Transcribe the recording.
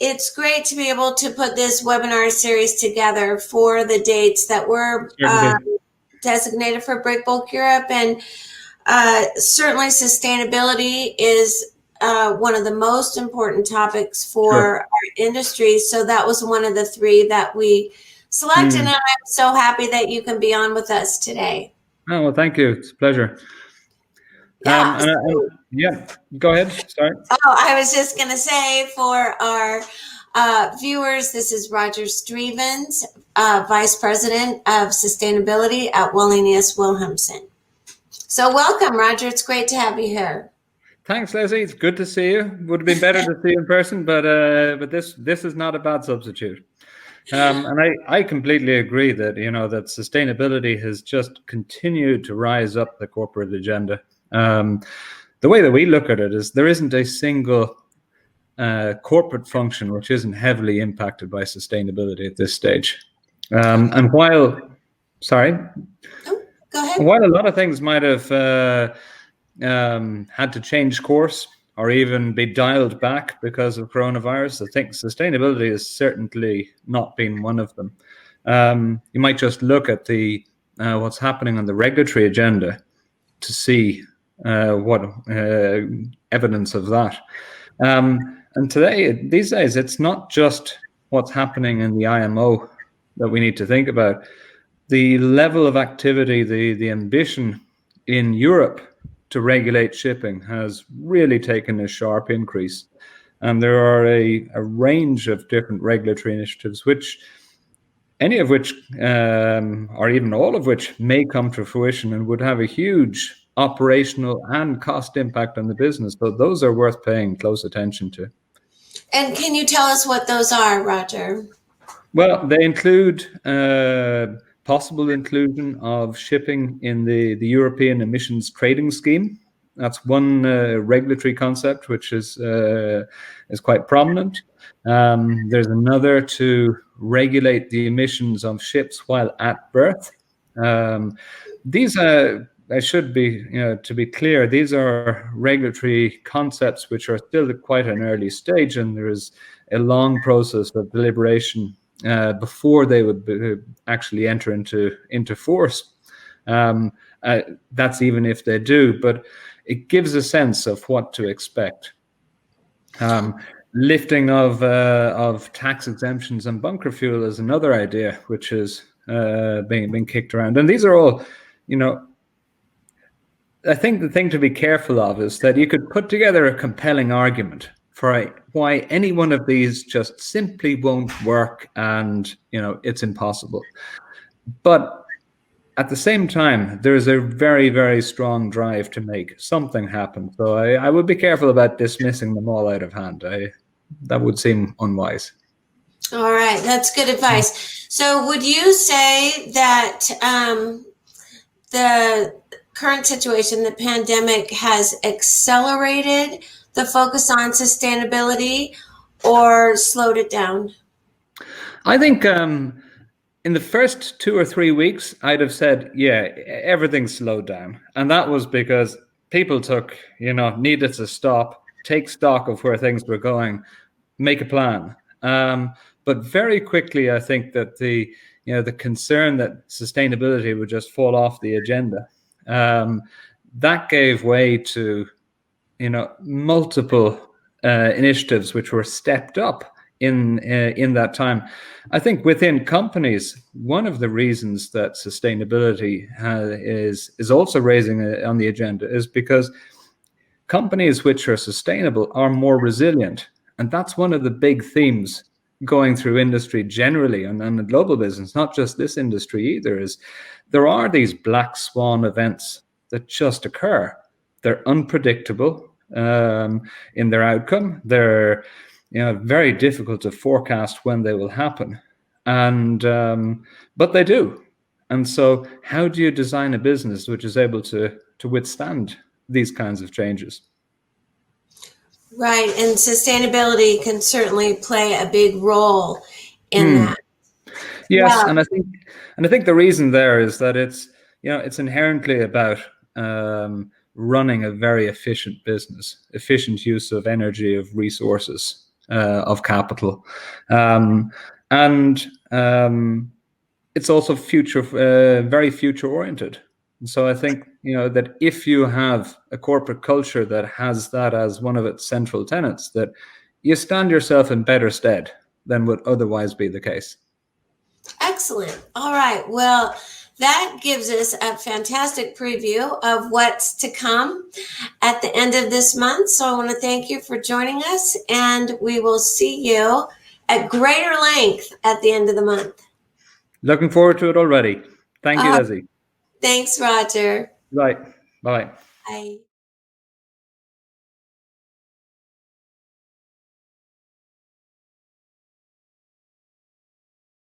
it's great to be able to put this webinar series together for the dates that were designated for Breakbulk Europe. And certainly sustainability is one of the most important topics for our industry. So that was one of the three that we selected. And I'm so happy that you can be on with us today. Oh, well, thank you. It's a pleasure. Yeah. Yeah, go ahead. Sorry. Oh, I was just going to say for our viewers, this is Roger Strevens, Vice President of Sustainability at Wallenius Wilhelmsen. So welcome, Roger. It's great to have you here. Thanks, Leslie. It's good to see you. Would have been better to see you in person, but this is not a bad substitute. And I completely agree that that sustainability has just continued to rise up the corporate agenda. The way that we look at it is there isn't a single corporate function which isn't heavily impacted by sustainability at this stage. And while a lot of things might have had to change course or even be dialed back because of coronavirus, I think sustainability has certainly not been one of them. You might just look at the what's happening on the regulatory agenda to see what evidence of that. And these days, it's not just what's happening in the IMO that we need to think about. The level of activity, the ambition in Europe to regulate shipping has really taken a sharp increase. And there are a range of different regulatory initiatives, any of which, or even all of which, may come to fruition and would have a huge operational and cost impact on the business. So those are worth paying close attention to. And can you tell us what those are, Roger? Well, they include possible inclusion of shipping in the European Emissions Trading Scheme. That's one regulatory concept which is quite prominent. There's another to regulate the emissions of ships while at berth. These should be, to be clear, these are regulatory concepts which are still at quite an early stage, and there is a long process of deliberation before they would actually enter into force. That's even if they do, but it gives a sense of what to expect. Lifting of tax exemptions on bunker fuel is another idea which is being kicked around, and these are all, I think the thing to be careful of is that you could put together a compelling argument for why any one of these just simply won't work and, it's impossible. But at the same time, there's a very, very strong drive to make something happen. So I would be careful about dismissing them all out of hand. That would seem unwise. All right. That's good advice. So would you say that the current situation, the pandemic, has accelerated the focus on sustainability or slowed it down? I think in the first 2 or 3 weeks, I'd have said, yeah, everything slowed down. And that was because people needed to stop, take stock of where things were going, make a plan. But very quickly, I think that the concern that sustainability would just fall off the agenda, that gave way to multiple initiatives which were stepped up in that time. I think within companies, one of the reasons that sustainability is also raising on the agenda is because companies which are sustainable are more resilient, and that's one of the big themes going through industry generally and the global business, not just this industry either. Is there are these black swan events that just occur. They're unpredictable in their outcome. They're very difficult to forecast when they will happen, and but they do. And so, how do you design a business which is able to withstand these kinds of changes? Right, and sustainability can certainly play a big role in that. Yes, wow. and I think the reason there is that it's inherently about running a very efficient business, efficient use of energy, of resources. of capital, and it's also very future oriented. And so I think, that if you have a corporate culture that has that as one of its central tenets, that you stand yourself in better stead than would otherwise be the case. Excellent. All right. Well, that gives us a fantastic preview of what's to come at the end of this month. So I want to thank you for joining us, and we will see you at greater length at the end of the month. Looking forward to it already. Thank you, Leslie. Thanks, Roger. Right. Bye. Bye.